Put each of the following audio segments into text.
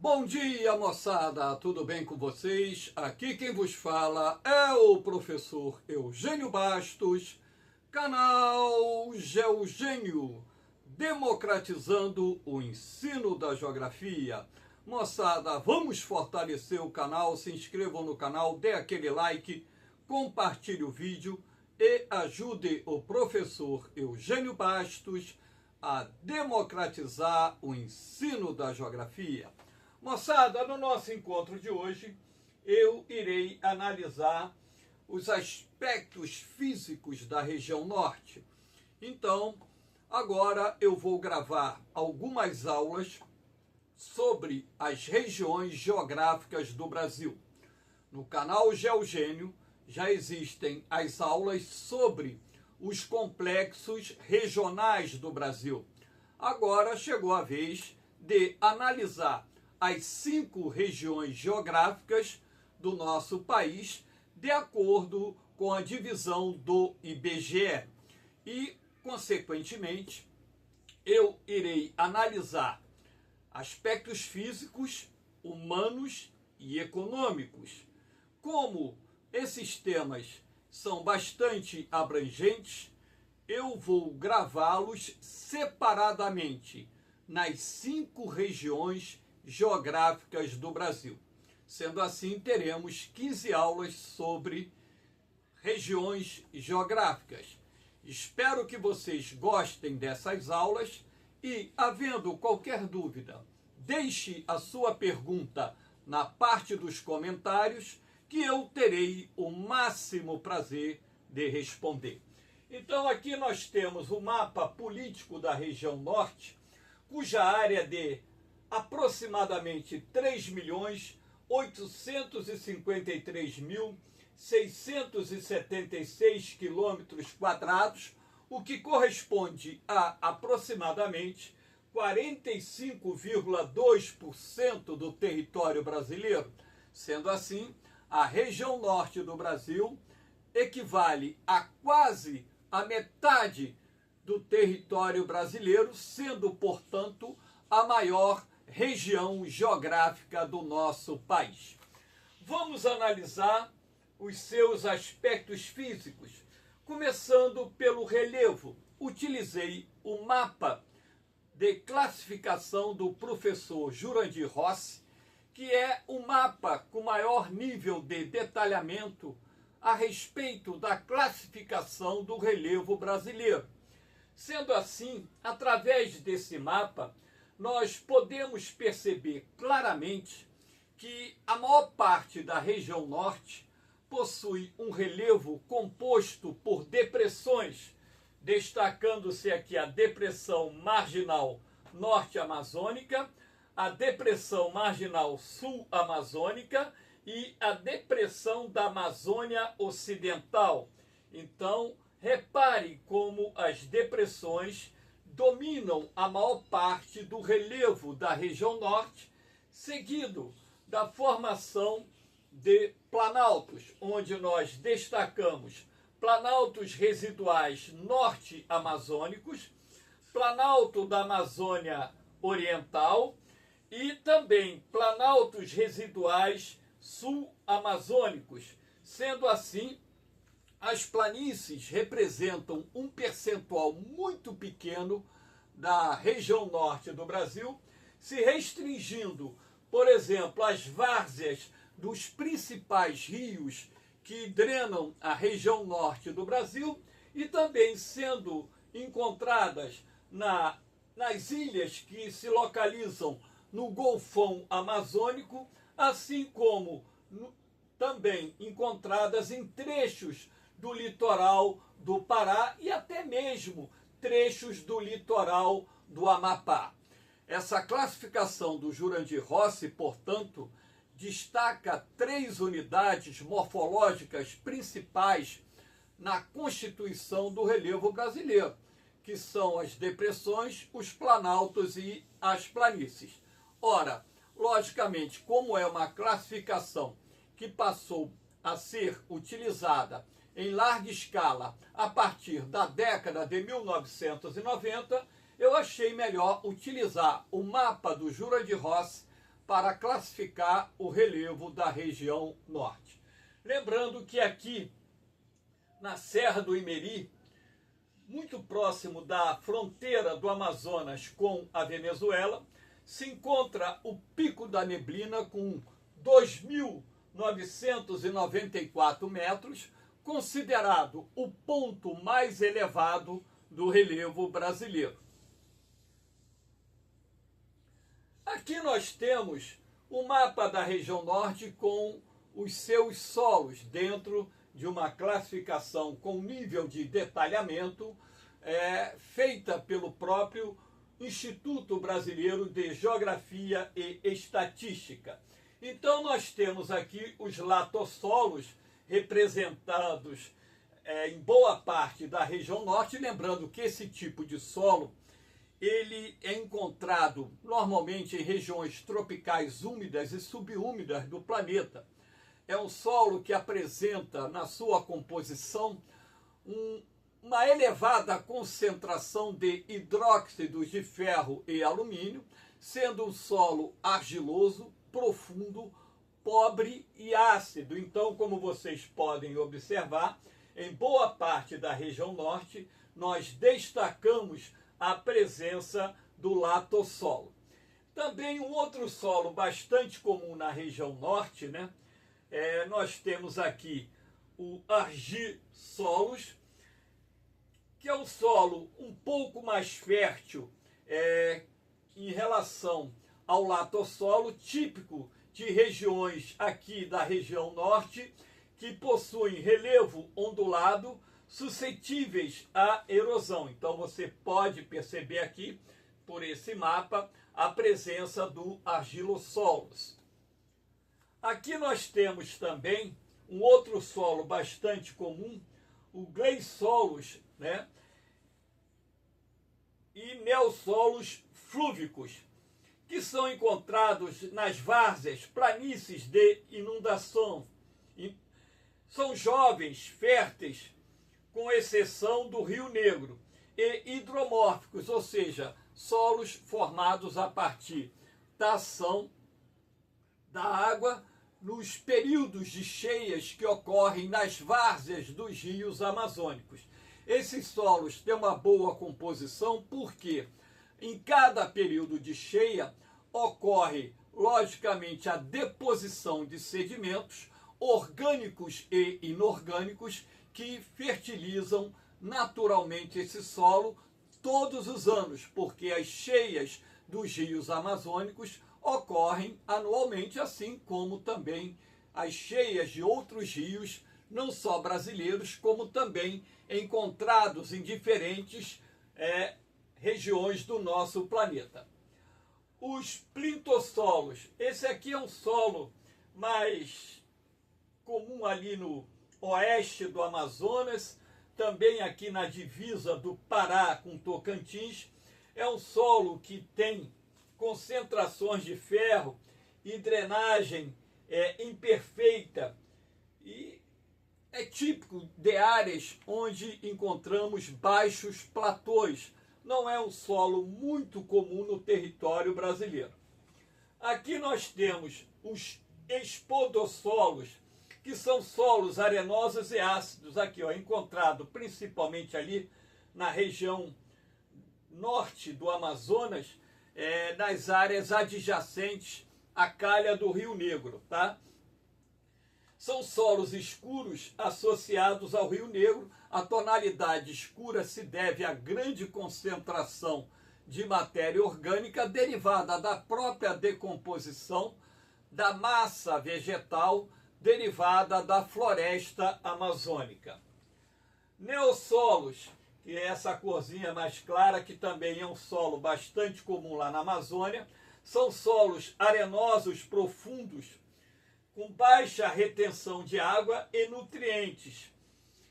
Bom dia, moçada! Tudo bem com vocês? Aqui quem vos fala é o professor Eugênio Bastos, canal Geogênio, democratizando o ensino da geografia. Moçada, vamos fortalecer o canal, se inscrevam no canal, dê aquele like, compartilhe o vídeo e ajude o professor Eugênio Bastos a democratizar o ensino da geografia. Moçada, no nosso encontro de hoje, eu irei analisar os aspectos físicos da região norte. Então, agora eu vou gravar algumas aulas sobre as regiões geográficas do Brasil. No canal Geogênio já existem as aulas sobre os complexos regionais do Brasil. Agora chegou a vez de analisar as 5 regiões geográficas do nosso país, de acordo com a divisão do IBGE. E, consequentemente, eu irei analisar aspectos físicos, humanos e econômicos. Como esses temas são bastante abrangentes, eu vou gravá-los separadamente nas 5 regiões geográficas do Brasil. Sendo assim, teremos 15 aulas sobre regiões geográficas. Espero que vocês gostem dessas aulas e, havendo qualquer dúvida, deixe a sua pergunta na parte dos comentários que eu terei o máximo prazer de responder. Então, aqui nós temos o mapa político da região norte, cuja área de aproximadamente 3.853.676 km², o que corresponde a aproximadamente 45,2% do território brasileiro. Sendo assim, a região norte do Brasil equivale a quase a metade do território brasileiro, sendo, portanto, a maior região geográfica do nosso país. Vamos analisar os seus aspectos físicos, começando pelo relevo. Utilizei o mapa de classificação do professor Jurandir Rossi, que é o mapa com maior nível de detalhamento a respeito da classificação do relevo brasileiro. Sendo assim, através desse mapa, nós podemos perceber claramente que a maior parte da região norte possui um relevo composto por depressões, destacando-se aqui a Depressão Marginal Norte-Amazônica, a Depressão Marginal Sul-Amazônica e a Depressão da Amazônia Ocidental. Então, repare como as depressões dominam a maior parte do relevo da região norte, seguido da formação de planaltos, onde nós destacamos planaltos residuais norte-amazônicos, planalto da Amazônia Oriental e também planaltos residuais sul-amazônicos. Sendo assim, as planícies representam um percentual muito pequeno da região norte do Brasil, se restringindo, por exemplo, às várzeas dos principais rios que drenam a região norte do Brasil e também sendo encontradas nas ilhas que se localizam no Golfão Amazônico, assim como também encontradas em trechos do litoral do Pará e até mesmo trechos do litoral do Amapá. Essa classificação do Jurandir Rossi, portanto, destaca 3 unidades morfológicas principais na constituição do relevo brasileiro, que são as depressões, os planaltos e as planícies. Ora, logicamente, como é uma classificação que passou a ser utilizada em larga escala a partir da década de 1990, eu achei melhor utilizar o mapa do Jurandir Rossi para classificar o relevo da região norte. Lembrando que aqui na Serra do Imeri, muito próximo da fronteira do Amazonas com a Venezuela, se encontra o Pico da Neblina com 2.994 metros, considerado o ponto mais elevado do relevo brasileiro. Aqui nós temos o mapa da região norte com os seus solos dentro de uma classificação com nível de detalhamento feita pelo próprio Instituto Brasileiro de Geografia e Estatística. Então nós temos aqui os latossolos representados em boa parte da região norte, lembrando que esse tipo de solo ele é encontrado normalmente em regiões tropicais úmidas e subúmidas do planeta. É um solo que apresenta na sua composição uma elevada concentração de hidróxidos de ferro e alumínio, sendo um solo argiloso, profundo, pobre e ácido. Então, como vocês podem observar, em boa parte da região norte, nós destacamos a presença do latossolo. Também um outro solo bastante comum na região norte, nós temos aqui o argissolos, que é um solo um pouco mais fértil em relação ao latossolo, típico de regiões aqui da região norte, que possuem relevo ondulado, suscetíveis à erosão. Então você pode perceber aqui, por esse mapa, a presença do argilossolos. Aqui nós temos também um outro solo bastante comum, o gleissolos, e neossolos flúvicos, que são encontrados nas várzeas, planícies de inundação. São jovens, férteis, com exceção do Rio Negro, e hidromórficos, ou seja, solos formados a partir da ação da água nos períodos de cheias que ocorrem nas várzeas dos rios amazônicos. Esses solos têm uma boa composição porque em cada período de cheia ocorre, logicamente, a deposição de sedimentos orgânicos e inorgânicos que fertilizam naturalmente esse solo todos os anos, porque as cheias dos rios amazônicos ocorrem anualmente, assim como também as cheias de outros rios, não só brasileiros, como também encontrados em diferentes regiões do nosso planeta. Os plintossolos, esse aqui é um solo mais comum ali no oeste do Amazonas, também aqui na divisa do Pará com Tocantins. É um solo que tem concentrações de ferro e drenagem imperfeita, e é típico de áreas onde encontramos baixos platôs. Não é um solo muito comum no território brasileiro. Aqui nós temos os espodossolos, que são solos arenosos e ácidos, aqui encontrado principalmente ali na região norte do Amazonas, nas áreas adjacentes à calha do Rio Negro, São solos escuros associados ao Rio Negro. A tonalidade escura se deve à grande concentração de matéria orgânica derivada da própria decomposição da massa vegetal derivada da floresta amazônica. Neossolos, que é essa corzinha mais clara, que também é um solo bastante comum lá na Amazônia, são solos arenosos profundos, com baixa retenção de água e nutrientes.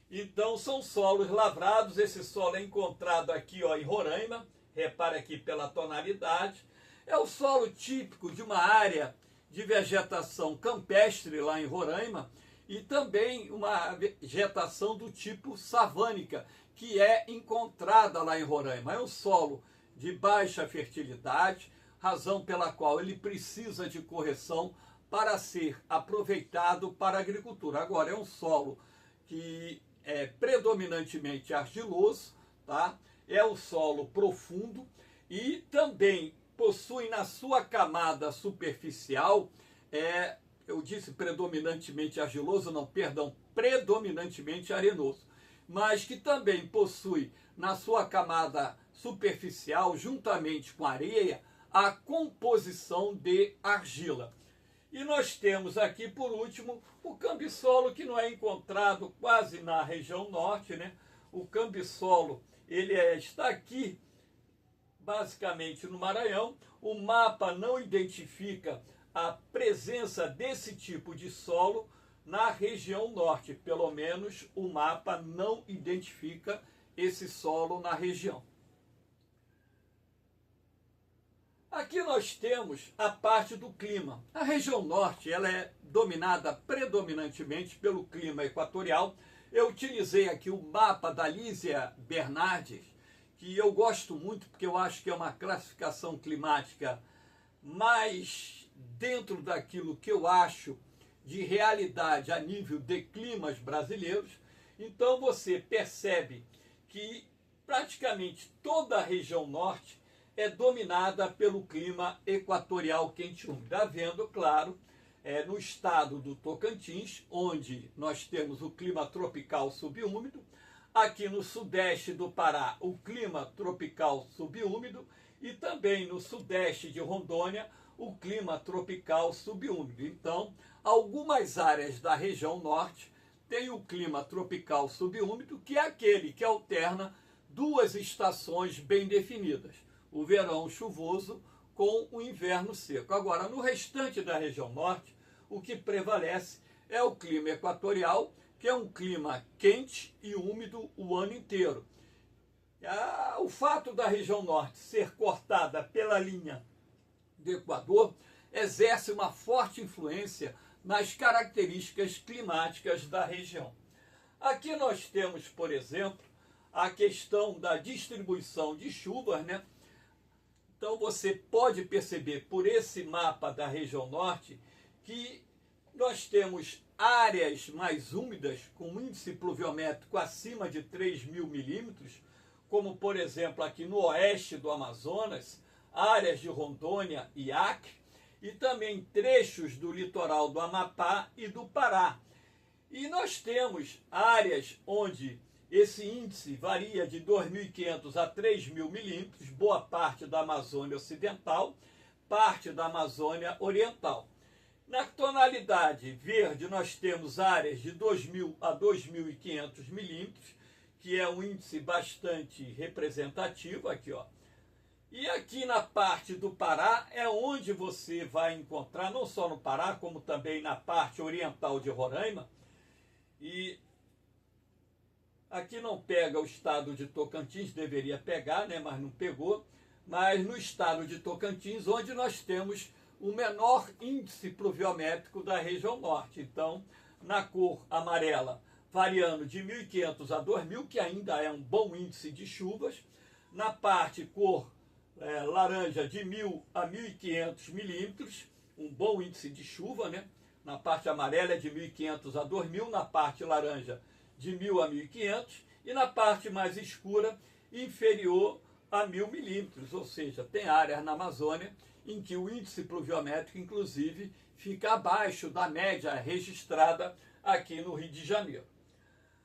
Então são solos lavrados. Esse solo é encontrado aqui em Roraima, repare aqui pela tonalidade. É o solo típico de uma área de vegetação campestre lá em Roraima, e também uma vegetação do tipo savânica, que é encontrada lá em Roraima. É um solo de baixa fertilidade, razão pela qual ele precisa de correção para ser aproveitado para a agricultura. Agora, é um solo que é predominantemente argiloso, tá? É um solo profundo e também possui na sua camada superficial, eu disse predominantemente argiloso, não, perdão, predominantemente arenoso, mas que também possui na sua camada superficial, juntamente com areia, a composição de argila. E nós temos aqui, por último, o cambissolo, que não é encontrado quase na região norte, né? O cambissolo, ele está aqui, basicamente no Maranhão. O mapa não identifica a presença desse tipo de solo na região norte. Pelo menos o mapa não identifica esse solo na região. Aqui nós temos a parte do clima. A região norte ela é dominada predominantemente pelo clima equatorial. Eu utilizei aqui o mapa da Lísia Bernardes, que eu gosto muito porque eu acho que é uma classificação climática mais dentro daquilo que eu acho de realidade a nível de climas brasileiros. Então você percebe que praticamente toda a região norte é dominada pelo clima equatorial quente e úmido, havendo, claro, no estado do Tocantins, onde nós temos o clima tropical subúmido, aqui no sudeste do Pará, o clima tropical subúmido, e também no sudeste de Rondônia, o clima tropical subúmido. Então, algumas áreas da região norte têm o clima tropical subúmido, que é aquele que alterna duas estações bem definidas: o verão chuvoso com o inverno seco. Agora, no restante da região norte, o que prevalece é o clima equatorial, que é um clima quente e úmido o ano inteiro. O fato da região norte ser cortada pela linha do Equador exerce uma forte influência nas características climáticas da região. Aqui nós temos, por exemplo, a questão da distribuição de chuvas, né? Então você pode perceber por esse mapa da região norte que nós temos áreas mais úmidas com índice pluviométrico acima de 3.000 milímetros, como por exemplo aqui no oeste do Amazonas, áreas de Rondônia e Acre, e também trechos do litoral do Amapá e do Pará. E nós temos áreas onde esse índice varia de 2.500 a 3.000 milímetros, boa parte da Amazônia Ocidental, parte da Amazônia Oriental. Na tonalidade verde, nós temos áreas de 2.000 a 2.500 milímetros, que é um índice bastante representativo, aqui, ó. E aqui na parte do Pará é onde você vai encontrar, não só no Pará, como também na parte oriental de Roraima. E aqui não pega o estado de Tocantins, deveria pegar, né, mas não pegou. Mas no estado de Tocantins, onde nós temos o menor índice pluviométrico da região norte. Então, na cor amarela, variando de 1.500 a 2.000, que ainda é um bom índice de chuvas. Na parte cor laranja, de 1.000 a 1.500 milímetros, um bom índice de chuva, né? Na parte amarela é de 1.500 a 2.000, na parte laranja de 1.000 a 1.500, e na parte mais escura, inferior a 1.000 milímetros, ou seja, tem áreas na Amazônia em que o índice pluviométrico, inclusive, fica abaixo da média registrada aqui no Rio de Janeiro.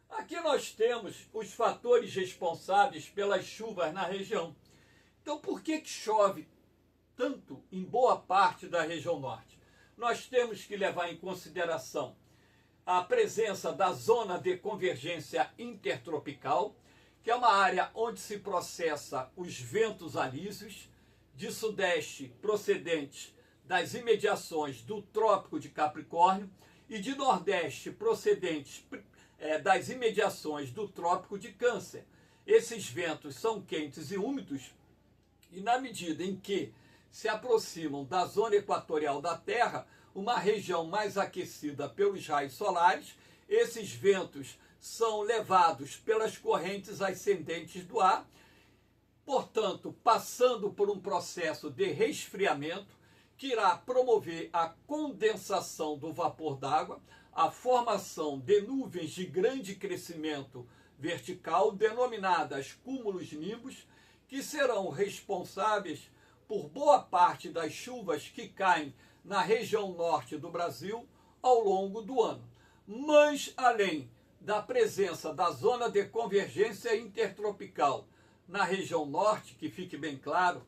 Aqui nós temos os fatores responsáveis pelas chuvas na região. Então, por que chove tanto em boa parte da região norte? Nós temos que levar em consideração a presença da zona de convergência intertropical, que é uma área onde se processa os ventos alísios de sudeste procedentes das imediações do Trópico de Capricórnio e de nordeste procedentes das imediações do Trópico de Câncer. Esses ventos são quentes e úmidos e, na medida em que se aproximam da zona equatorial da Terra, uma região mais aquecida pelos raios solares, esses ventos são levados pelas correntes ascendentes do ar portanto, passando por um processo de resfriamento que irá promover a condensação do vapor d'água, a formação de nuvens de grande crescimento vertical, denominadas cúmulos nimbus, que serão responsáveis por boa parte das chuvas que caem na região norte do Brasil ao longo do ano. Mas, além da presença da zona de convergência intertropical na região norte, que fique bem claro,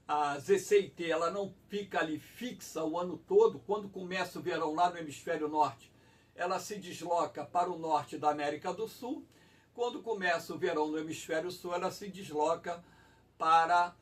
a ZCIT ela não fica ali fixa o ano todo. Quando começa o verão lá no hemisfério norte, ela se desloca para o norte da América do Sul. Quando começa o verão no hemisfério sul, ela se desloca para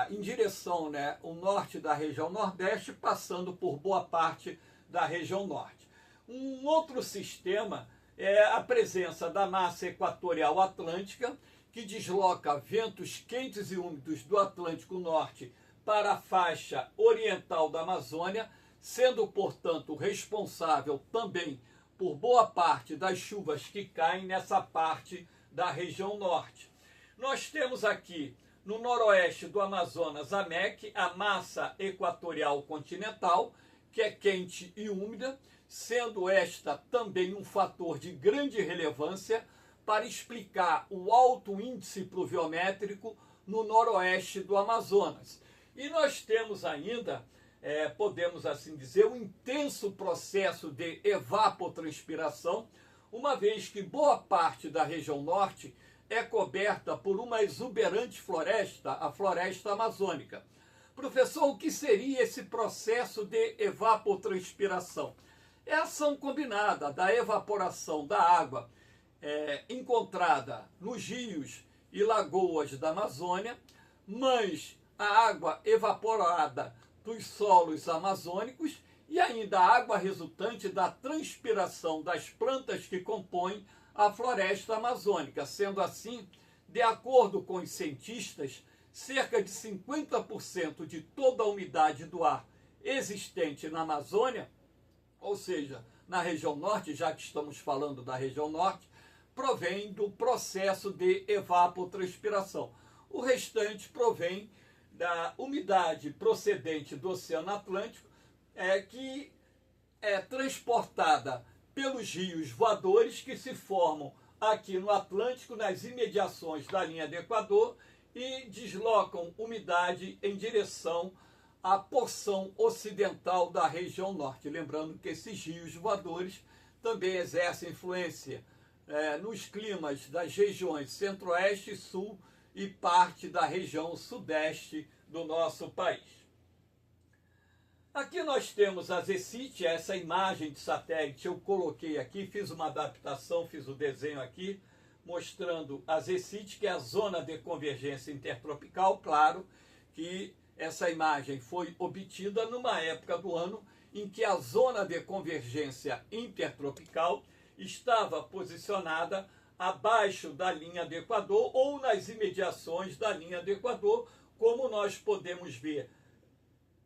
em direção, o norte da região nordeste, passando por boa parte da região norte. Um outro sistema é a presença da massa equatorial atlântica, que desloca ventos quentes e úmidos do Atlântico Norte para a faixa oriental da Amazônia, sendo, portanto, responsável também por boa parte das chuvas que caem nessa parte da região norte. Nós temos aqui, no noroeste do Amazonas, a MEC, a massa equatorial continental, que é quente e úmida, sendo esta também um fator de grande relevância para explicar o alto índice pluviométrico no noroeste do Amazonas. E nós temos ainda, podemos assim dizer, um intenso processo de evapotranspiração, uma vez que boa parte da região norte é coberta por uma exuberante floresta, a floresta amazônica. Professor, o que seria esse processo de evapotranspiração? É a ação combinada da evaporação da água encontrada nos rios e lagoas da Amazônia, mas a água evaporada dos solos amazônicos e ainda a água resultante da transpiração das plantas que compõem a floresta amazônica. Sendo assim, de acordo com os cientistas, cerca de 50% de toda a umidade do ar existente na Amazônia, ou seja, na região norte, já que estamos falando da região norte, provém do processo de evapotranspiração. O restante provém da umidade procedente do Oceano Atlântico, que é transportada pelos rios voadores que se formam aqui no Atlântico, nas imediações da linha do Equador, e deslocam umidade em direção à porção ocidental da região norte. Lembrando que esses rios voadores também exercem influência nos climas das regiões centro-oeste, sul e parte da região sudeste do nosso país. Aqui nós temos a ZCIT, essa imagem de satélite eu coloquei aqui, fiz uma adaptação, fiz o desenho aqui, mostrando a ZCIT, que é a zona de convergência intertropical. Claro que essa imagem foi obtida numa época do ano em que a zona de convergência intertropical estava posicionada abaixo da linha do Equador ou nas imediações da linha do Equador, como nós podemos ver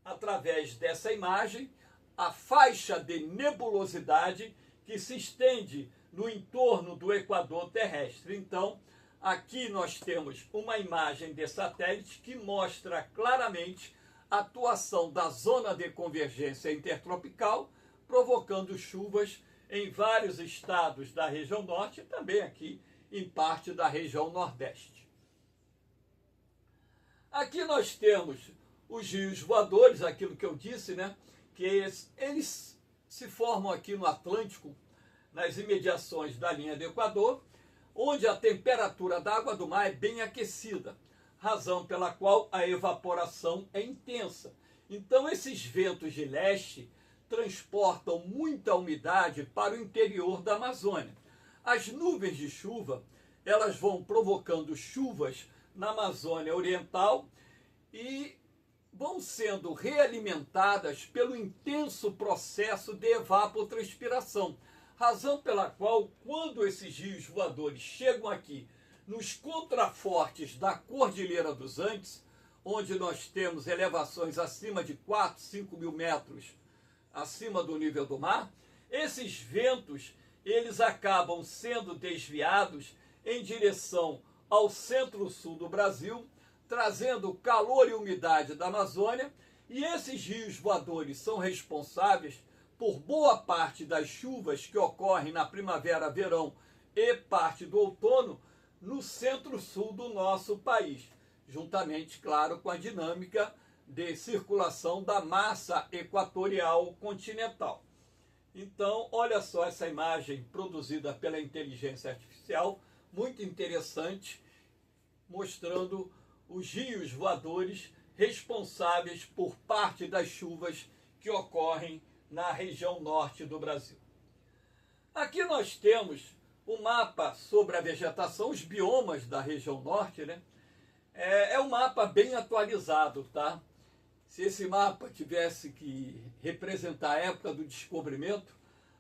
através dessa imagem, a faixa de nebulosidade que se estende no entorno do Equador terrestre. Então, aqui nós temos uma imagem de satélite que mostra claramente a atuação da zona de convergência intertropical, provocando chuvas em vários estados da região norte e também aqui em parte da região nordeste. Aqui nós temos os rios voadores, aquilo que eu disse, que eles se formam aqui no Atlântico, nas imediações da linha do Equador, onde a temperatura da água do mar é bem aquecida, razão pela qual a evaporação é intensa. Então, esses ventos de leste transportam muita umidade para o interior da Amazônia. As nuvens de chuva, elas vão provocando chuvas na Amazônia Oriental e vão sendo realimentadas pelo intenso processo de evapotranspiração, razão pela qual, quando esses rios voadores chegam aqui nos contrafortes da Cordilheira dos Andes, onde nós temos elevações acima de 4, 5 mil metros acima do nível do mar, esses ventos eles acabam sendo desviados em direção ao centro-sul do Brasil, trazendo calor e umidade da Amazônia, e esses rios voadores são responsáveis por boa parte das chuvas que ocorrem na primavera, verão e parte do outono no centro-sul do nosso país, juntamente, claro, com a dinâmica de circulação da massa equatorial continental. Então, olha só essa imagem produzida pela inteligência artificial, muito interessante, mostrando os rios voadores responsáveis por parte das chuvas que ocorrem na região norte do Brasil. Aqui nós temos o mapa sobre a vegetação, os biomas da região norte, né? É um mapa bem atualizado, tá? Se esse mapa tivesse que representar a época do descobrimento,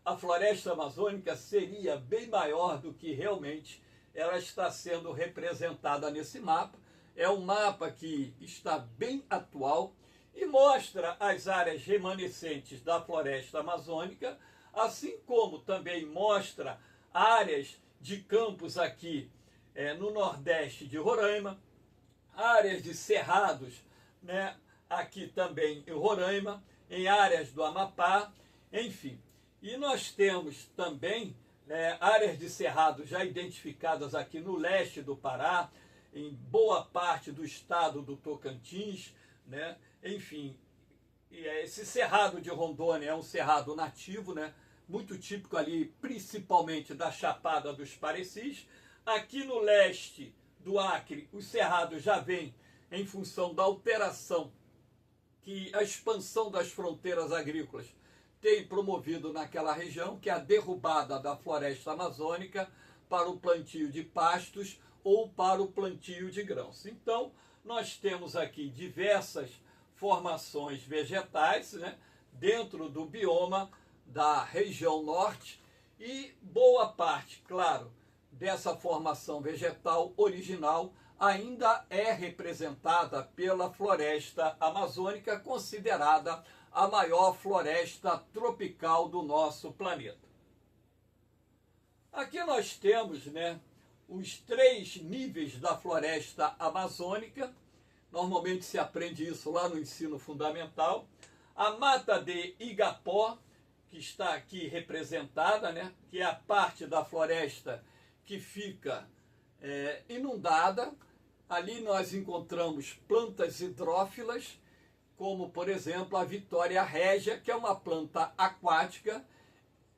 a floresta amazônica seria bem maior do que realmente ela está sendo representada nesse mapa. É um mapa que está bem atual e mostra as áreas remanescentes da floresta amazônica, assim como também mostra áreas de campos aqui no nordeste de Roraima, áreas de cerrados, né, aqui também em Roraima, em áreas do Amapá, enfim. E nós temos também áreas de cerrado já identificadas aqui no leste do Pará, em boa parte do estado do Tocantins, né? Enfim, esse cerrado de Rondônia é um cerrado nativo, né? Muito típico ali, principalmente da Chapada dos Parecis. Aqui no leste do Acre, os cerrados já vêm em função da alteração que a expansão das fronteiras agrícolas tem promovido naquela região, que é a derrubada da floresta amazônica para o plantio de pastos ou para o plantio de grãos. Então, nós temos aqui diversas formações vegetais, né, dentro do bioma da região norte, e boa parte, claro, dessa formação vegetal original ainda é representada pela floresta amazônica, considerada a maior floresta tropical do nosso planeta. Aqui nós temos, né, os 3 níveis da floresta amazônica. Normalmente se aprende isso lá no ensino fundamental. A mata de Igapó, que está aqui representada, né, que é a parte da floresta que fica inundada. Ali nós encontramos plantas hidrófilas, como, por exemplo, a Vitória régia, que é uma planta aquática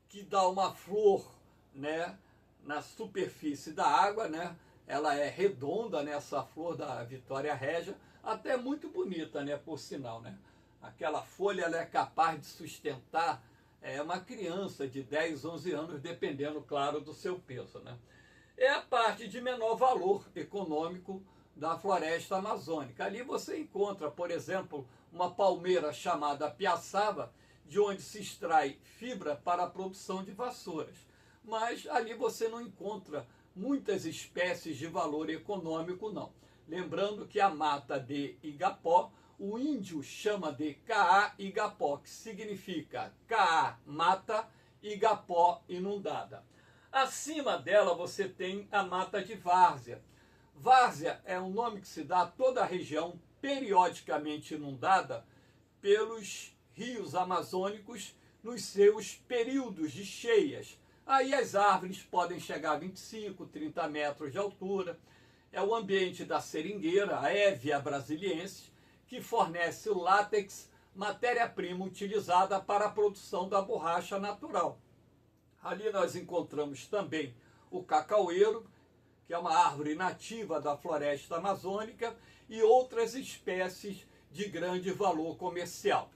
que dá uma flor, né, na superfície da água, né? Ela é redonda, né, essa flor da Vitória régia, até muito bonita, né, por sinal, né? Aquela folha ela é capaz de sustentar uma criança de 10, 11 anos, dependendo, claro, do seu peso, né? É a parte de menor valor econômico da floresta amazônica. Ali você encontra, por exemplo, uma palmeira chamada piaçaba, de onde se extrai fibra para a produção de vassouras. Mas ali você não encontra muitas espécies de valor econômico, não. Lembrando que a mata de Igapó, o índio chama de Caá-Igapó, que significa Caá, mata, Igapó, inundada. Acima dela você tem a mata de várzea. Várzea é um nome que se dá a toda a região periodicamente inundada pelos rios amazônicos nos seus períodos de cheias. Aí as árvores podem chegar a 25, 30 metros de altura. É o ambiente da seringueira, a Hevea brasiliensis, que fornece o látex, matéria-prima utilizada para a produção da borracha natural. Ali nós encontramos também o cacaueiro, que é uma árvore nativa da floresta amazônica, e outras espécies de grande valor comercial.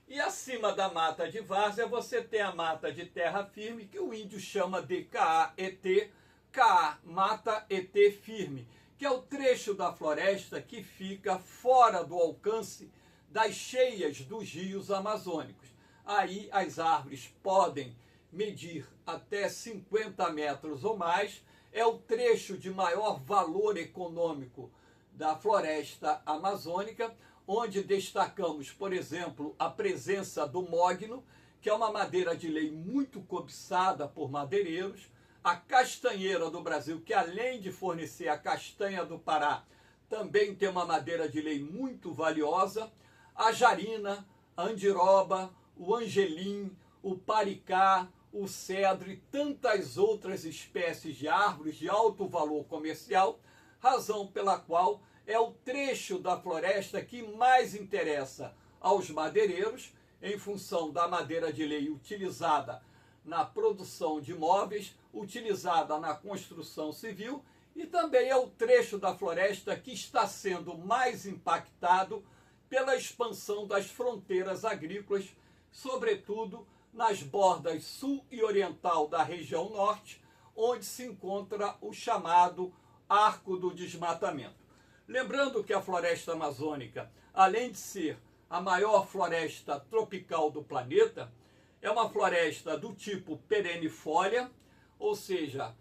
E acima da mata de várzea você tem a mata de terra firme, que o índio chama de Caá-Etê, Caá, mata, Etê firme, que é o trecho da floresta que fica fora do alcance das cheias dos rios amazônicos. Aí as árvores podem medir até 50 metros ou mais, é o trecho de maior valor econômico da floresta amazônica, onde destacamos, por exemplo, a presença do mogno, que é uma madeira de lei muito cobiçada por madeireiros, a castanheira do Brasil, que além de fornecer a castanha do Pará, também tem uma madeira de lei muito valiosa, a jarina, a andiroba, o angelim, o paricá, o cedro e tantas outras espécies de árvores de alto valor comercial, razão pela qual é o trecho da floresta que mais interessa aos madeireiros, em função da madeira de lei utilizada na produção de móveis, utilizada na construção civil, e também é o trecho da floresta que está sendo mais impactado pela expansão das fronteiras agrícolas, sobretudo nas bordas sul e oriental da região norte, onde se encontra o chamado Arco do Desmatamento. Lembrando que a floresta amazônica, além de ser a maior floresta tropical do planeta, é uma floresta do tipo perennifólia, ou seja,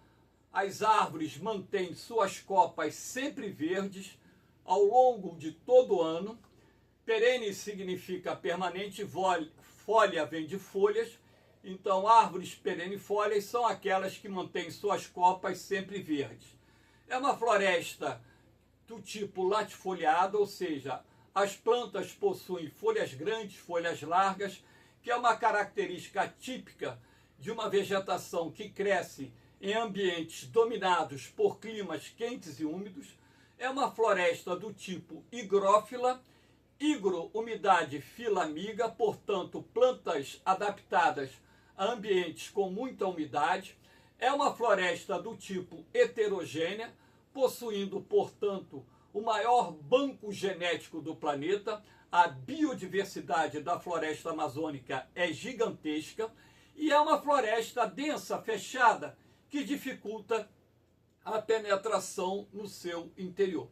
as árvores mantêm suas copas sempre verdes ao longo de todo o ano. Perene significa permanente, folha vem de folhas, então árvores perennifólias são aquelas que mantêm suas copas sempre verdes. É uma floresta do tipo latifoliado, ou seja, as plantas possuem folhas grandes, folhas largas, que é uma característica típica de uma vegetação que cresce em ambientes dominados por climas quentes e úmidos. É uma floresta do tipo higrófila, higro, umidade, fila, amiga, portanto, plantas adaptadas a ambientes com muita umidade. É uma floresta do tipo heterogênea, possuindo, portanto, o maior banco genético do planeta. A biodiversidade da floresta amazônica é gigantesca e é uma floresta densa, fechada, que dificulta a penetração no seu interior.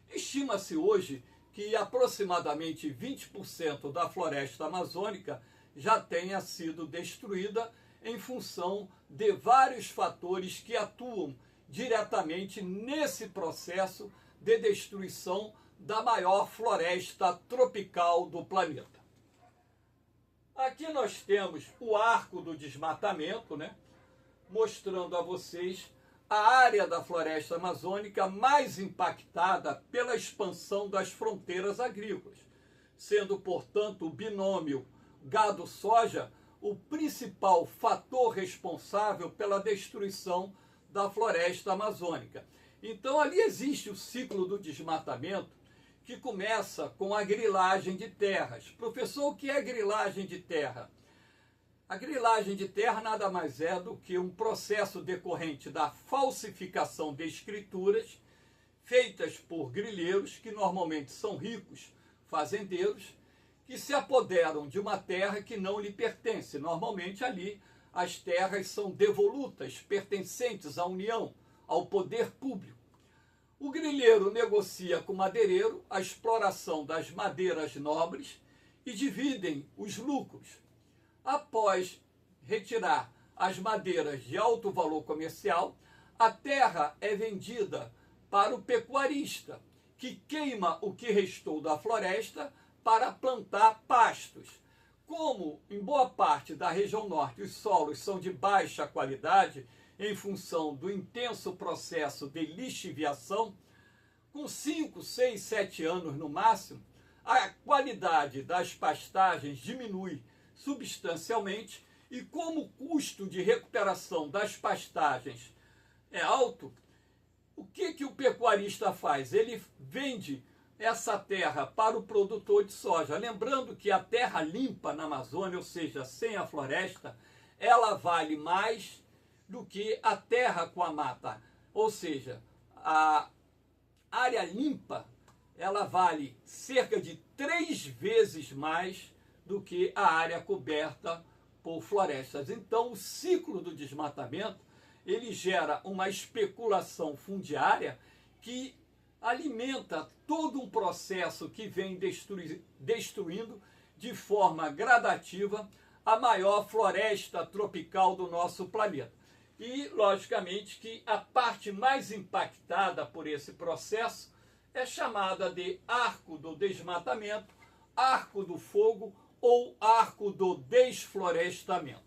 Estima-se hoje que aproximadamente 20% da floresta amazônica já tenha sido destruída em função de vários fatores que atuam diretamente nesse processo de destruição da maior floresta tropical do planeta. Aqui nós temos o Arco do Desmatamento, né, mostrando a vocês a área da floresta amazônica mais impactada pela expansão das fronteiras agrícolas, sendo, portanto, o binômio gado-soja o principal fator responsável pela destruição da floresta amazônica. Então, ali existe o ciclo do desmatamento, que começa com a grilagem de terras. Professor, o que é grilagem de terra? A grilagem de terra nada mais é do que um processo decorrente da falsificação de escrituras feitas por grileiros, que normalmente são ricos fazendeiros, que se apoderam de uma terra que não lhe pertence. Normalmente ali as terras são devolutas, pertencentes à União, ao poder público. O grileiro negocia com o madeireiro a exploração das madeiras nobres e dividem os lucros. Após retirar as madeiras de alto valor comercial, a terra é vendida para o pecuarista, que queima o que restou da floresta para plantar pastos. Como em boa parte da região norte os solos são de baixa qualidade, em função do intenso processo de lixiviação, com 5, 6, 7 anos no máximo, a qualidade das pastagens diminui substancialmente e como o custo de recuperação das pastagens é alto, o que o pecuarista faz? Ele vende essa terra para o produtor de soja. Lembrando que a terra limpa na Amazônia, ou seja, sem a floresta, ela vale mais do que a terra com a mata. Ou seja, a área limpa, ela vale cerca de 3 vezes mais do que a área coberta por florestas. Então, o ciclo do desmatamento, ele gera uma especulação fundiária que alimenta todo um processo que vem destruindo de forma gradativa a maior floresta tropical do nosso planeta. E, logicamente, que a parte mais impactada por esse processo é chamada de Arco do Desmatamento, Arco do Fogo ou Arco do Desflorestamento.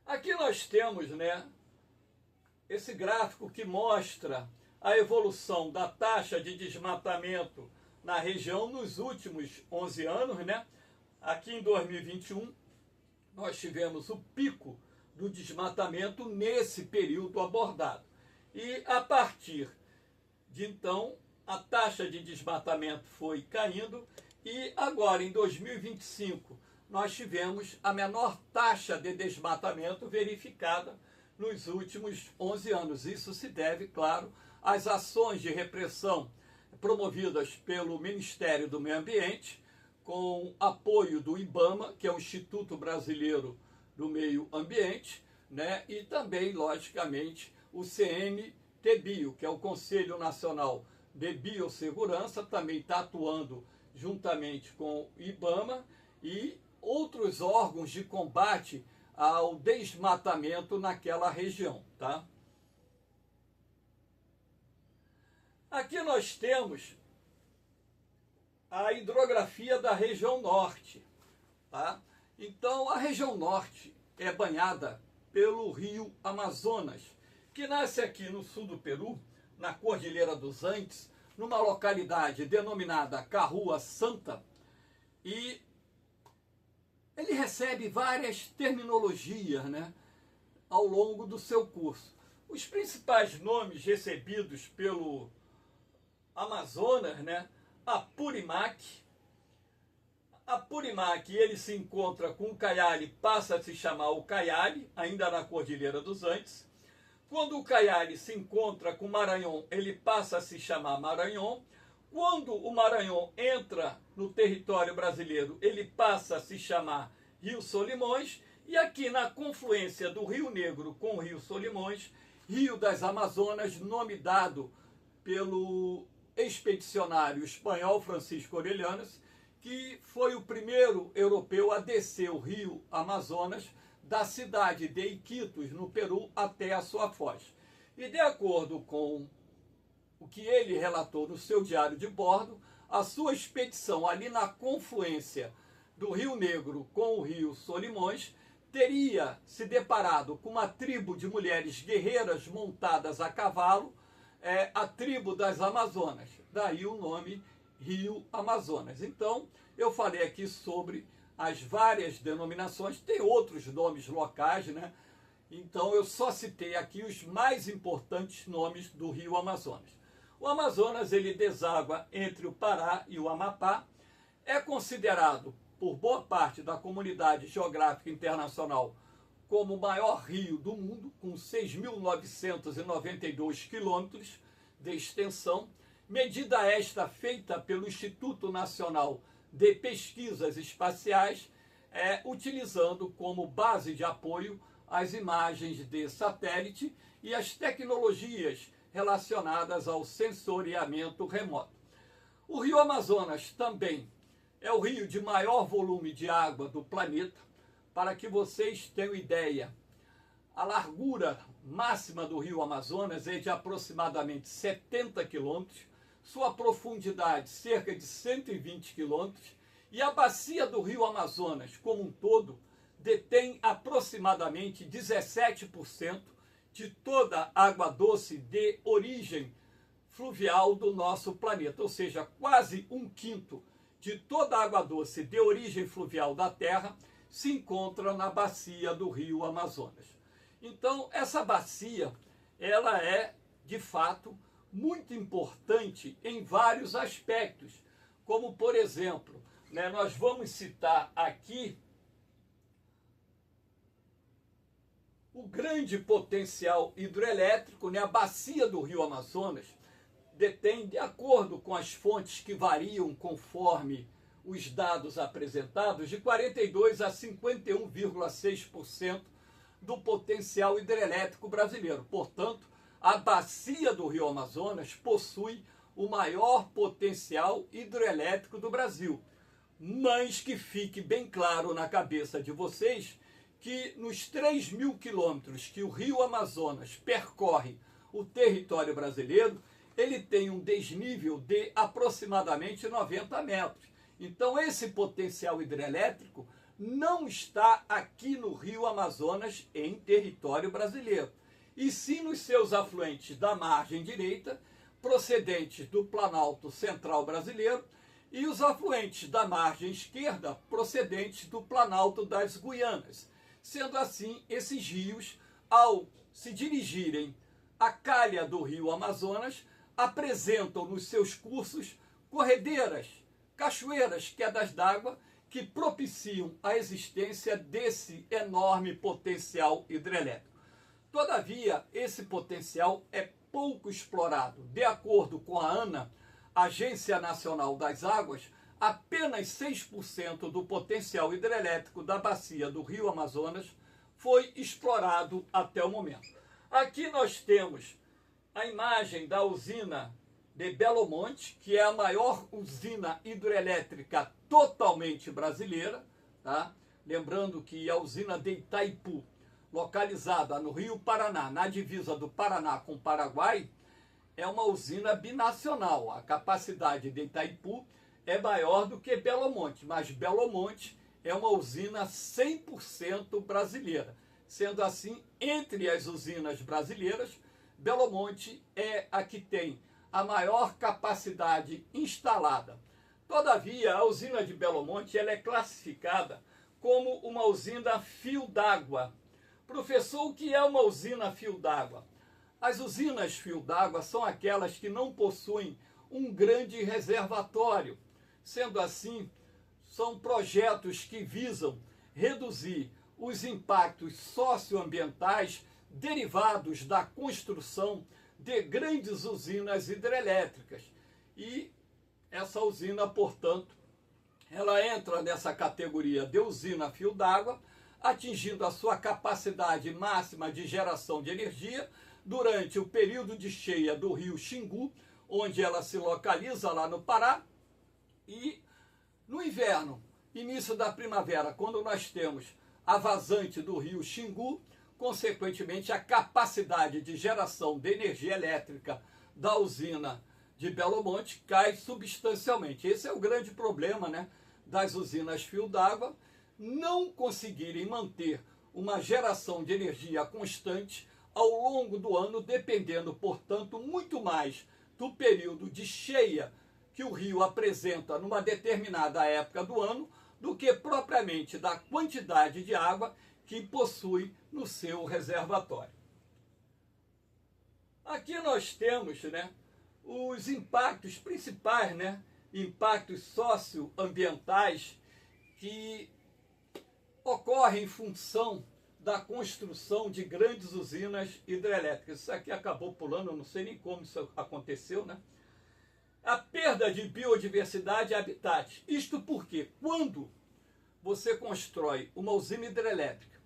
Aqui nós temos, né, esse gráfico que mostra a evolução da taxa de desmatamento na região nos últimos 11 anos, né? Aqui em 2021, nós tivemos o pico do desmatamento nesse período abordado. E a partir de então, a taxa de desmatamento foi caindo e agora, em 2025, nós tivemos a menor taxa de desmatamento verificada nos últimos 11 anos. Isso se deve, claro, às ações de repressão promovidas pelo Ministério do Meio Ambiente, com apoio do IBAMA, que é o Instituto Brasileiro do Meio Ambiente, né? E também, logicamente, o CNTBio, que é o Conselho Nacional de Biossegurança, também está atuando juntamente com o IBAMA e outros órgãos de combate ao desmatamento naquela região, tá? Aqui nós temos a hidrografia da região norte, tá? Então, a região norte é banhada pelo rio Amazonas, que nasce aqui no sul do Peru, na Cordilheira dos Andes, numa localidade denominada Carrua Santa, e ele recebe várias terminologias, né, ao longo do seu curso. Os principais nomes recebidos pelo Amazonas, né, Apurimac. Apurimac, ele se encontra com o Caiali, passa a se chamar o Caiali, ainda na Cordilheira dos Andes. Quando o Caiali se encontra com o Maranhão, ele passa a se chamar Maranhão. Quando o Maranhão entra no território brasileiro, ele passa a se chamar Rio Solimões. E aqui na confluência do Rio Negro com o Rio Solimões, Rio das Amazonas, nome dado pelo expedicionário espanhol Francisco Orellana, que foi o primeiro europeu a descer o rio Amazonas da cidade de Iquitos, no Peru, até a sua foz. E de acordo com o que ele relatou no seu diário de bordo, a sua expedição ali na confluência do Rio Negro com o Rio Solimões teria se deparado com uma tribo de mulheres guerreiras montadas a cavalo, a tribo das Amazonas, daí o nome Rio Amazonas. Então, eu falei aqui sobre as várias denominações, tem outros nomes locais, né? Então, eu só citei aqui os mais importantes nomes do Rio Amazonas. O Amazonas, ele deságua entre o Pará e o Amapá, é considerado por boa parte da comunidade geográfica internacional como o maior rio do mundo, com 6.992 quilômetros de extensão, medida esta feita pelo Instituto Nacional de Pesquisas Espaciais, utilizando como base de apoio as imagens de satélite e as tecnologias relacionadas ao sensoriamento remoto. O Rio Amazonas também é o rio de maior volume de água do planeta. Para que vocês tenham ideia, a largura máxima do Rio Amazonas é de aproximadamente 70 quilômetros, sua profundidade cerca de 120 quilômetros, e a bacia do Rio Amazonas, como um todo, detém aproximadamente 17% de toda a água doce de origem fluvial do nosso planeta, ou seja, quase 1/5 de toda a água doce de origem fluvial da Terra se encontra na bacia do Rio Amazonas. Então, essa bacia, ela é, de fato, muito importante em vários aspectos, como, por exemplo, né, nós vamos citar aqui o grande potencial hidrelétrico, né, a bacia do Rio Amazonas detém, de acordo com as fontes que variam conforme os dados apresentados, de 42% a 51,6% do potencial hidrelétrico brasileiro. Portanto, a bacia do Rio Amazonas possui o maior potencial hidrelétrico do Brasil. Mas que fique bem claro na cabeça de vocês que nos 3.000 quilômetros que o Rio Amazonas percorre o território brasileiro, ele tem um desnível de aproximadamente 90 metros. Então, esse potencial hidrelétrico não está aqui no Rio Amazonas, em território brasileiro, e sim nos seus afluentes da margem direita, procedentes do Planalto Central brasileiro e os afluentes da margem esquerda procedentes do Planalto das Guianas. Sendo assim, esses rios, ao se dirigirem à calha do rio Amazonas, apresentam nos seus cursos corredeiras, cachoeiras, quedas d'água, que propiciam a existência desse enorme potencial hidrelétrico. Todavia, esse potencial é pouco explorado. De acordo com a ANA, Agência Nacional das Águas, apenas 6% do potencial hidrelétrico da bacia do Rio Amazonas foi explorado até o momento. Aqui nós temos a imagem da usina de Belo Monte, que é a maior usina hidrelétrica totalmente brasileira, tá? Lembrando que a usina de Itaipu, localizada no Rio Paraná, na divisa do Paraná com o Paraguai, é uma usina binacional. A capacidade de Itaipu é maior do que Belo Monte, mas Belo Monte é uma usina 100% brasileira. Sendo assim, entre as usinas brasileiras, Belo Monte é a que tem a maior capacidade instalada. Todavia, a usina de Belo Monte ela é classificada como uma usina fio d'água. Professor, o que é uma usina fio d'água? As usinas fio d'água são aquelas que não possuem um grande reservatório. Sendo assim, são projetos que visam reduzir os impactos socioambientais derivados da construção de grandes usinas hidrelétricas. E essa usina, portanto, ela entra nessa categoria de usina fio d'água, atingindo a sua capacidade máxima de geração de energia durante o período de cheia do rio Xingu, onde ela se localiza lá no Pará, e no inverno, início da primavera, quando nós temos a vazante do rio Xingu, consequentemente a capacidade de geração de energia elétrica da usina de Belo Monte cai substancialmente. Esse é o grande problema, né, das usinas fio d'água, não conseguirem manter uma geração de energia constante ao longo do ano, dependendo, portanto, muito mais do período de cheia que o rio apresenta numa determinada época do ano, do que propriamente da quantidade de água que possui no seu reservatório. Aqui nós temos, né, os impactos principais, né, impactos socioambientais que ocorrem em função da construção de grandes usinas hidrelétricas. Isso aqui acabou pulando, eu não sei nem como isso aconteceu, né? A perda de biodiversidade e habitat. Isto porque quando você constrói uma usina hidrelétrica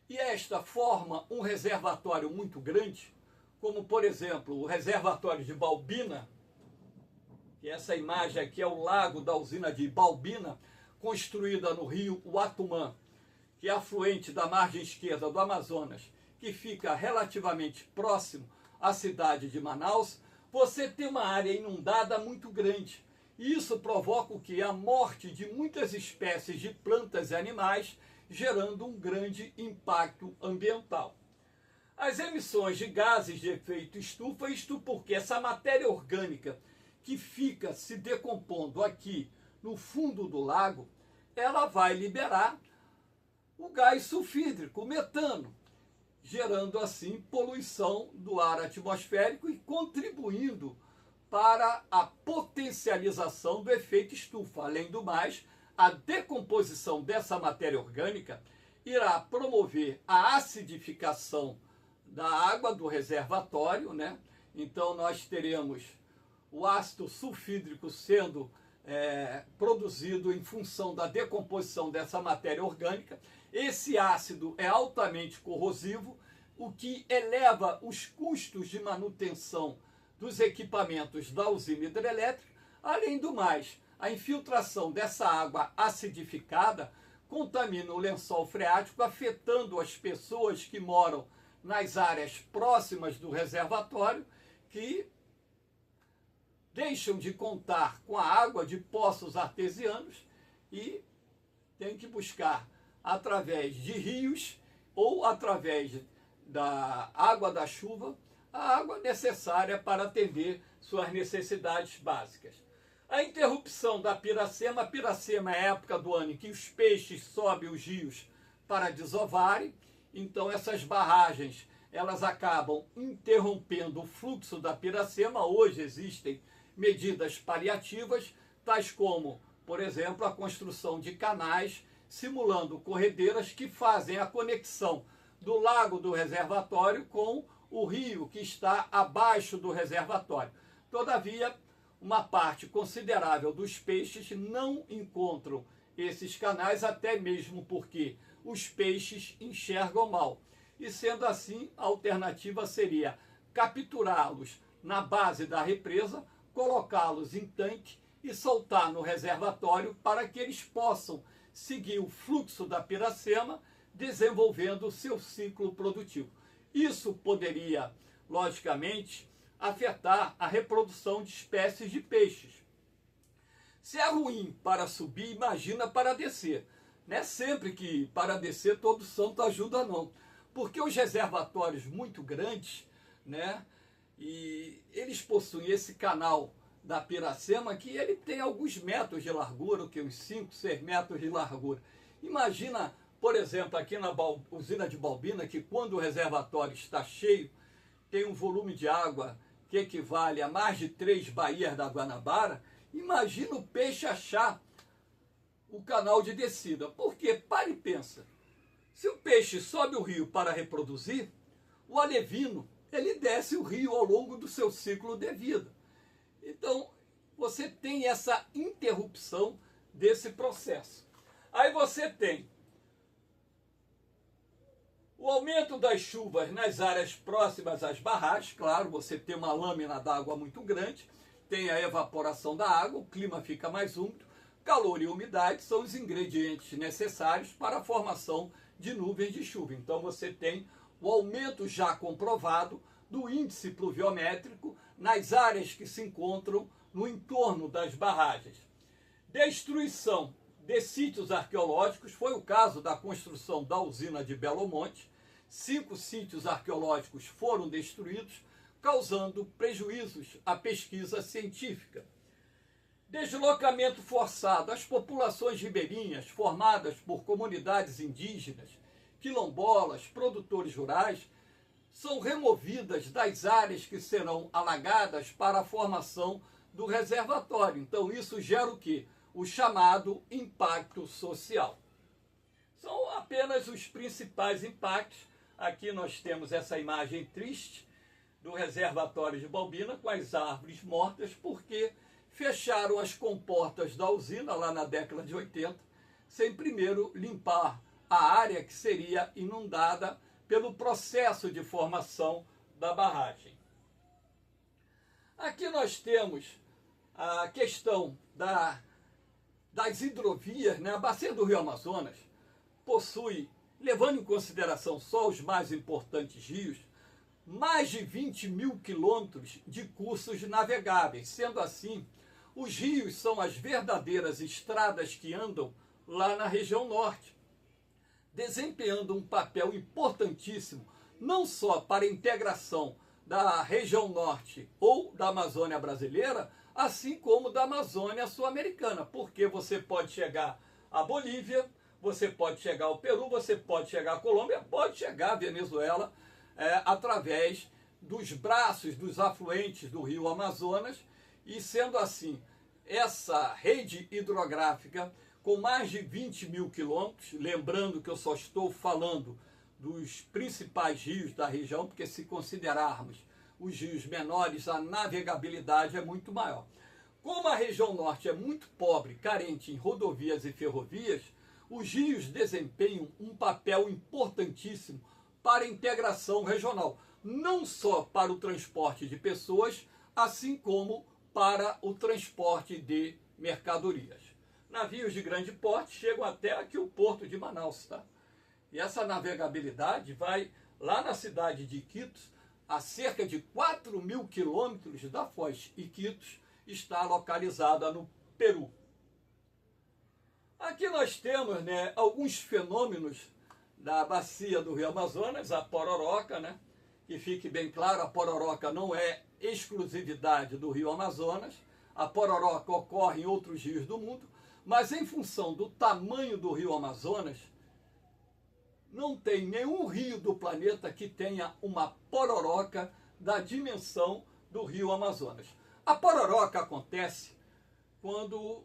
e esta forma um reservatório muito grande, como por exemplo o reservatório de Balbina, que essa imagem aqui é o lago da usina de Balbina, construída no rio Uatumã, que é afluente da margem esquerda do Amazonas, que fica relativamente próximo à cidade de Manaus, você tem uma área inundada muito grande. E isso provoca o quê? A morte de muitas espécies de plantas e animais, gerando um grande impacto ambiental. As emissões de gases de efeito estufa, isto porque essa matéria orgânica que fica se decompondo aqui no fundo do lago, ela vai liberar o gás sulfídrico, o metano, gerando assim poluição do ar atmosférico e contribuindo para a potencialização do efeito estufa. Além do mais, a decomposição dessa matéria orgânica irá promover a acidificação da água do reservatório, né? Então nós teremos o ácido sulfídrico sendo produzido em função da decomposição dessa matéria orgânica. Esse ácido é altamente corrosivo, o que eleva os custos de manutenção dos equipamentos da usina hidrelétrica. Além do mais, a infiltração dessa água acidificada contamina o lençol freático, afetando as pessoas que moram nas áreas próximas do reservatório, que deixam de contar com a água de poços artesianos e têm que buscar através de rios ou através da água da chuva a água necessária para atender suas necessidades básicas. A interrupção da piracema, a piracema é a época do ano em que os peixes sobem os rios para desovarem, então essas barragens elas acabam interrompendo o fluxo da piracema. Hoje existem medidas paliativas, tais como, por exemplo, a construção de canais simulando corredeiras que fazem a conexão do lago do reservatório com o rio que está abaixo do reservatório. Todavia, uma parte considerável dos peixes não encontram esses canais, até mesmo porque os peixes enxergam mal. E sendo assim, a alternativa seria capturá-los na base da represa, colocá-los em tanque e soltar no reservatório para que eles possam seguir o fluxo da piracema, desenvolvendo o seu ciclo produtivo. Isso poderia, logicamente, afetar a reprodução de espécies de peixes. Se é ruim para subir, imagina para descer. Não é sempre que para descer todo santo ajuda, não. Porque os reservatórios muito grandes, né, e eles possuem esse canal da piracema que ele tem alguns metros de largura, o que uns 5, 6 metros de largura. Imagina, por exemplo, aqui na usina de Balbina, que quando o reservatório está cheio, tem um volume de água que equivale a mais de 3 baías da Guanabara. Imagina o peixe achar o canal de descida. Porque, para e pensa, se o peixe sobe o rio para reproduzir, o alevino, ele desce o rio ao longo do seu ciclo de vida. Então, você tem essa interrupção desse processo. Aí você tem o aumento das chuvas nas áreas próximas às barragens. Claro, você tem uma lâmina d'água muito grande, tem a evaporação da água, o clima fica mais úmido, calor e umidade são os ingredientes necessários para a formação de nuvens de chuva. Então você tem o aumento já comprovado do índice pluviométrico nas áreas que se encontram no entorno das barragens. Destruição de sítios arqueológicos, foi o caso da construção da usina de Belo Monte. 5 sítios arqueológicos foram destruídos, causando prejuízos à pesquisa científica. Deslocamento forçado. As populações ribeirinhas, formadas por comunidades indígenas, quilombolas, produtores rurais, são removidas das áreas que serão alagadas para a formação do reservatório. Então isso gera o quê? O chamado impacto social. São apenas os principais impactos. Aqui nós temos essa imagem triste do reservatório de Balbina com as árvores mortas, porque fecharam as comportas da usina lá na década de 80, sem primeiro limpar a área que seria inundada pelo processo de formação da barragem. Aqui nós temos a questão das hidrovias, né? A bacia do Rio Amazonas possui, levando em consideração só os mais importantes rios, mais de 20 mil quilômetros de cursos navegáveis. Sendo assim, os rios são as verdadeiras estradas que andam lá na região norte, desempenhando um papel importantíssimo, não só para a integração da região norte ou da Amazônia brasileira, assim como da Amazônia sul-americana, porque você pode chegar à Bolívia, você pode chegar ao Peru, você pode chegar à Colômbia, pode chegar à Venezuela, através dos braços dos afluentes do rio Amazonas. E sendo assim, essa rede hidrográfica com mais de 20 mil quilômetros, lembrando que eu só estou falando dos principais rios da região, porque se considerarmos os rios menores, a navegabilidade é muito maior. Como a região norte é muito pobre, carente em rodovias e ferrovias, os rios desempenham um papel importantíssimo para a integração regional, não só para o transporte de pessoas, assim como para o transporte de mercadorias. Navios de grande porte chegam até aqui o porto de Manaus, tá? E essa navegabilidade vai lá na cidade de Iquitos, a cerca de 4 mil quilômetros da Foz. Iquitos está localizada no Peru. Aqui nós temos, alguns fenômenos da bacia do Rio Amazonas, a pororoca, que fique bem claro, a pororoca não é exclusividade do rio Amazonas, a pororoca ocorre em outros rios do mundo, mas em função do tamanho do rio Amazonas, não tem nenhum rio do planeta que tenha uma pororoca da dimensão do rio Amazonas. A pororoca acontece quando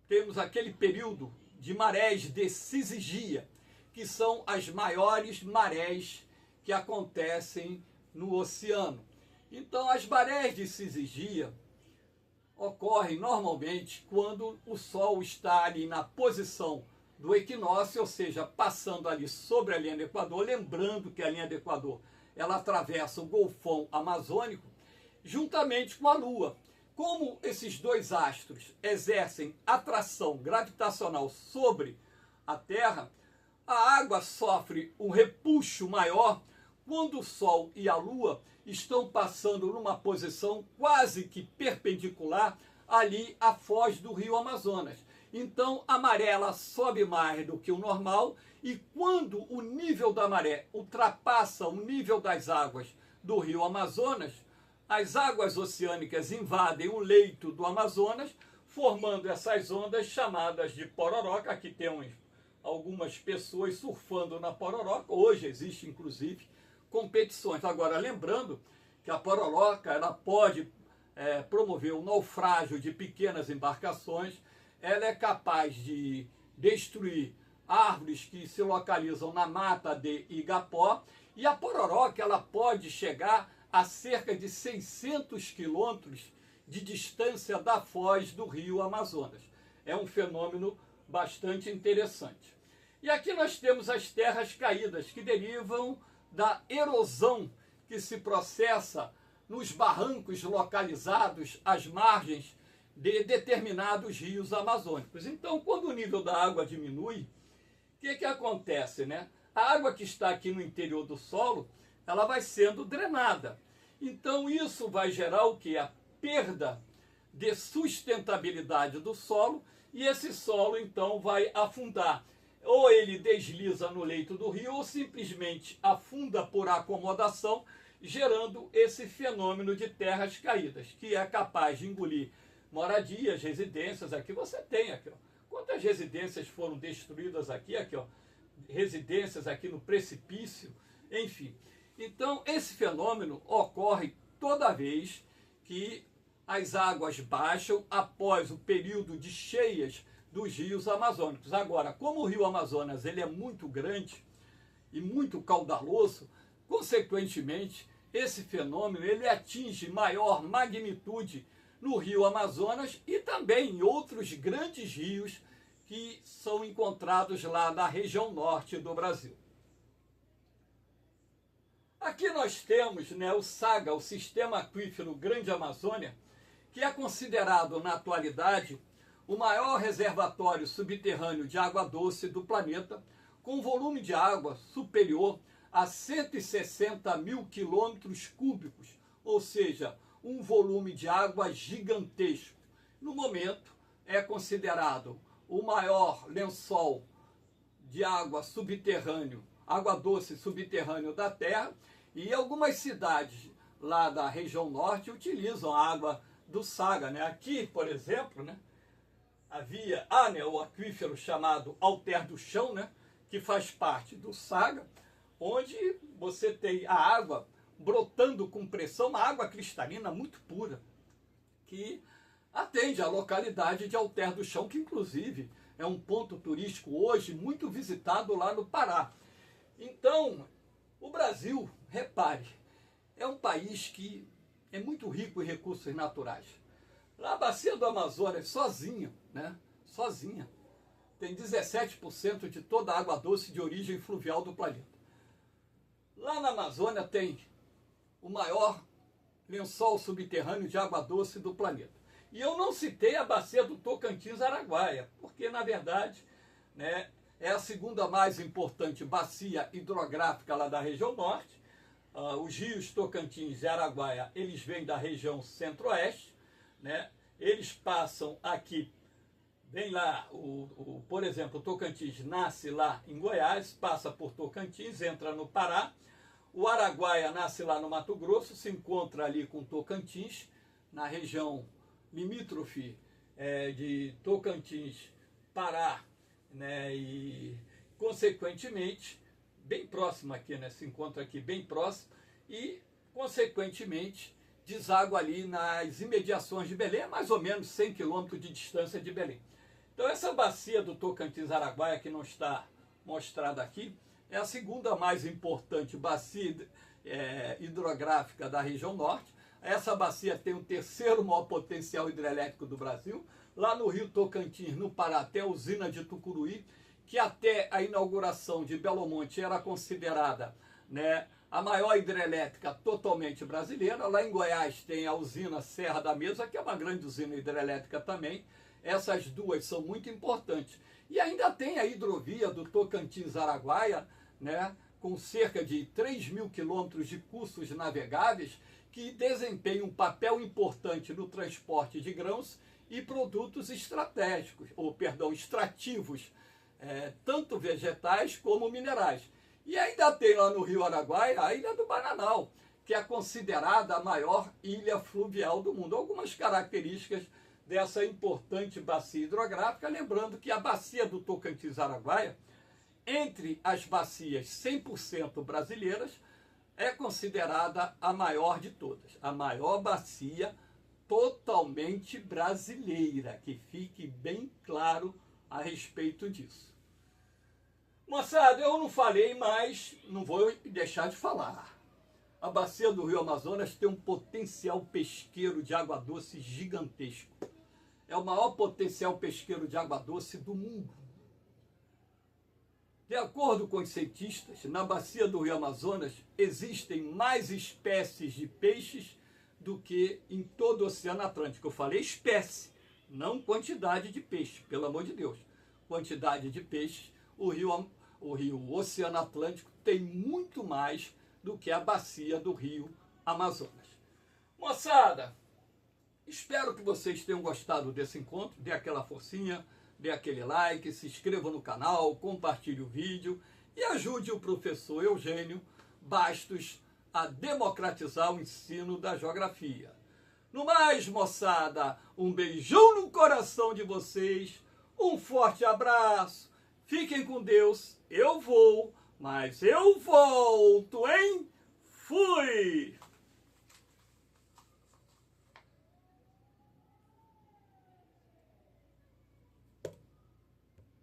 temos aquele período de marés de sizigia, que são as maiores marés que acontecem no oceano. Então, as marés de sizigia ocorrem normalmente quando o Sol está ali na posição do equinócio, ou seja, passando ali sobre a linha do Equador, lembrando que a linha do Equador ela atravessa o Golfão Amazônico, juntamente com a Lua. Como esses dois astros exercem atração gravitacional sobre a Terra, a água sofre um repuxo maior quando o Sol e a Lua estão passando numa posição quase que perpendicular ali à foz do rio Amazonas. Então a maré ela sobe mais do que o normal e quando o nível da maré ultrapassa o nível das águas do rio Amazonas, as águas oceânicas invadem o leito do Amazonas, formando essas ondas chamadas de pororoca. Aqui temos algumas pessoas surfando na pororoca. Hoje existe, inclusive, competições. Agora, lembrando que a pororoca ela pode promover o naufrágio de pequenas embarcações, ela é capaz de destruir árvores que se localizam na mata de Igapó, e a pororoca ela pode chegar a cerca de 600 quilômetros de distância da foz do rio Amazonas. É um fenômeno bastante interessante. E aqui nós temos as terras caídas, que derivam da erosão que se processa nos barrancos localizados às margens de determinados rios amazônicos. Então, quando o nível da água diminui, o que acontece, né? A água que está aqui no interior do solo, ela vai sendo drenada. Então, isso vai gerar o quê? A perda de sustentabilidade do solo, e esse solo, então, vai afundar. Ou ele desliza no leito do rio, ou simplesmente afunda por acomodação, gerando esse fenômeno de terras caídas, que é capaz de engolir moradias, residências. Aqui você tem, aqui, ó. Quantas residências foram destruídas aqui, ó. Residências aqui no precipício, enfim. Então, esse fenômeno ocorre toda vez que as águas baixam após o período de cheias dos rios amazônicos. Agora, como o rio Amazonas ele é muito grande e muito caudaloso, consequentemente, esse fenômeno ele atinge maior magnitude no rio Amazonas e também em outros grandes rios que são encontrados lá na região norte do Brasil. Aqui nós temos, né, o SAGA, o Sistema Aquífero Grande Amazônia, que é considerado na atualidade o maior reservatório subterrâneo de água doce do planeta, com volume de água superior a 160 mil quilômetros cúbicos, ou seja, um volume de água gigantesco. No momento, é considerado o maior lençol de água subterrâneo, água doce subterrâneo da Terra, e algumas cidades lá da região norte utilizam a água do SAGA, né? Aqui, por exemplo, né, havia o aquífero chamado Alter do Chão, né, que faz parte do SAGA, onde você tem a água brotando com pressão, uma água cristalina muito pura, que atende à localidade de Alter do Chão, que inclusive é um ponto turístico hoje muito visitado lá no Pará. Então, o Brasil, repare, é um país que é muito rico em recursos naturais. Lá a bacia do Amazonas, sozinha, né? Sozinha, tem 17% de toda a água doce de origem fluvial do planeta. Lá na Amazônia tem o maior lençol subterrâneo de água doce do planeta. E eu não citei a bacia do Tocantins-Araguaia, porque, na verdade, né, é a segunda mais importante bacia hidrográfica lá da região norte. Os rios Tocantins e Araguaia, eles vêm da região centro-oeste, né? Eles passam aqui, vem lá, por exemplo, o Tocantins nasce lá em Goiás, passa por Tocantins, entra no Pará. O Araguaia nasce lá no Mato Grosso, se encontra ali com Tocantins, na região limítrofe de Tocantins, Pará, né, e consequentemente, bem próximo aqui, né, se encontra aqui bem próximo, e consequentemente deságua ali nas imediações de Belém, mais ou menos 100 quilômetros de distância de Belém. Então essa bacia do Tocantins-Araguaia, que não está mostrada aqui, é a segunda mais importante bacia hidrográfica da região norte. Essa bacia tem o terceiro maior potencial hidrelétrico do Brasil. Lá no Rio Tocantins, no Pará, tem a usina de Tucuruí, que até a inauguração de Belo Monte era considerada, né, a maior hidrelétrica totalmente brasileira. Lá em Goiás tem a usina Serra da Mesa, que é uma grande usina hidrelétrica também. Essas duas são muito importantes. E ainda tem a hidrovia do Tocantins-Araguaia, né, com cerca de 3.000 quilômetros de cursos navegáveis, que desempenha um papel importante no transporte de grãos e produtos estratégicos, extrativos, tanto vegetais como minerais. E ainda tem lá no Rio Araguaia a Ilha do Bananal, que é considerada a maior ilha fluvial do mundo. Algumas características dessa importante bacia hidrográfica, lembrando que a bacia do Tocantins-Araguaia, entre as bacias 100% brasileiras, é considerada a maior de todas, a maior bacia totalmente brasileira, que fique bem claro a respeito disso. Moçada, eu não falei, mas não vou deixar de falar. A bacia do Rio Amazonas tem um potencial pesqueiro de água doce gigantesco. É o maior potencial pesqueiro de água doce do mundo. De acordo com os cientistas, na bacia do Rio Amazonas existem mais espécies de peixes do que em todo o Oceano Atlântico. Eu falei espécie, não quantidade de peixe, pelo amor de Deus. Quantidade de peixes, o rio Oceano Atlântico tem muito mais do que a bacia do Rio Amazonas. Moçada, espero que vocês tenham gostado desse encontro, dê aquela forcinha, dê aquele like, se inscreva no canal, compartilhe o vídeo e ajude o professor Eugênio Bastos a democratizar o ensino da geografia. No mais, moçada, um beijão no coração de vocês, um forte abraço, fiquem com Deus, eu vou, mas eu volto, hein? Fui!